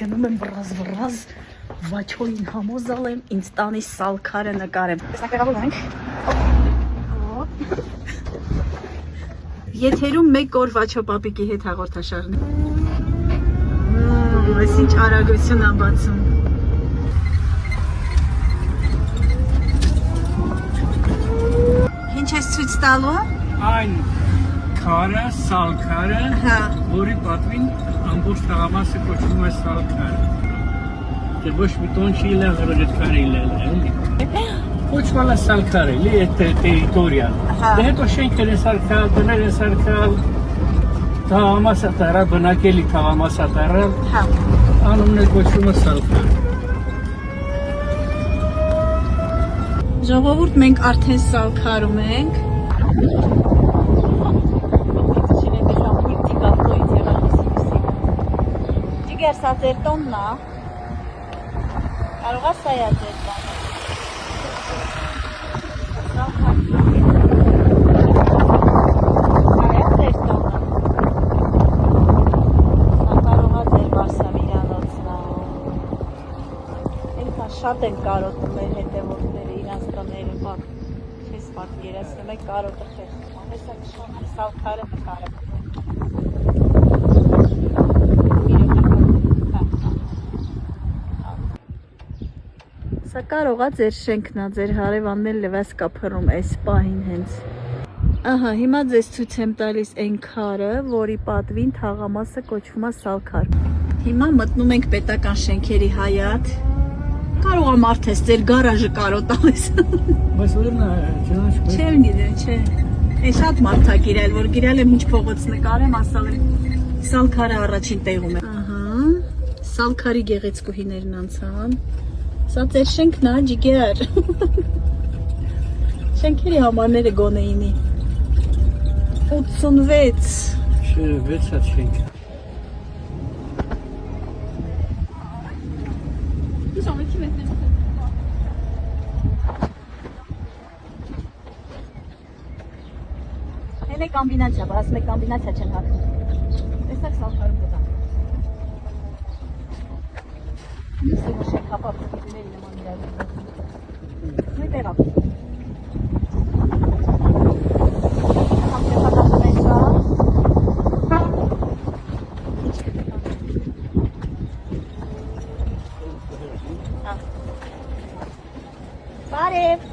գնում եմ վռազ վաչոյին համոզալ եմ, ինձ տանի սալքարը նկարեմ։ Տեսնակ վերավոլ ենք։ Եթերում մեկ օր վաչո պապիկի հետ հաղորդաշարն է։ Այս ինչ արագություն ա բացում։ Ինչ ես ցույց տալու։ Այն քարը, սալքարը, որի պատվին ամբողջ տղամասը կոչվում է սալքար։ Դե ոչ մի տոն չի ելել, որ այդ քարը ելել է, էլի։ Կոչվում է սալքար, էլի, այդ տերիտորիա։ Դե հետո շենքեր են սալքալ, տներ են սալքալ, տղամասը տարա, բնակելի տղամասը տարա, անունն է կոչվում է սալքար։ Ժողովուրդ, մենք արդեն սալքարում ենք։ Ջիգեր, սա ձեր տոնն է։ Կարող է սա է ձեր տոնը։ Սա է ձեր տոնը։ Սա կարող է ձեր վարսավիրանոցն է։ Այնքան շատ են կարոտում մեր հետևորդները իրանց տները, չես պատկերացնում եք կարոտը խեղճում, հեսա նշան սալքարը նկարը։ Սա կարող է ձեր շենքն է, ձեր հարևանն էլ լվաս կա փռում այս պահին հենց։ Ահա, հիմա ձեզ ցույց եմ տալիս այն քարը, որի պատվին թաղամասը կոչվում է սալքար։ Հիմա մտնում ենք պետական շենքերի հայաթ։ Կարող է մարդ ես ձեր գարաժը կարոտալես։ Բայց որն է, չնայած Չեմ գիտեմ, չէ։ Է շատ մարդ ա գիրել, որ գիրել եմ ինչ փողոց նկարեմ, ասալ եմ սալքարը առաջին տեղում է։ Ահա, սալքարի գեղեցկուհիներն անցան։ Սա ձեր շենքն է, ջիգեր։ Շենքերի համարները գոնեինի։ 86։ չէ, 6 հատ շենք։ Հենե կամբինացիա, բայց մեկ կամբինացիա չեն հակնում։ Տեսակ սալքարում դտան։ Իսկ որ շենք հապապ դիների նման իրար։ Մի տեղա։ Բարև։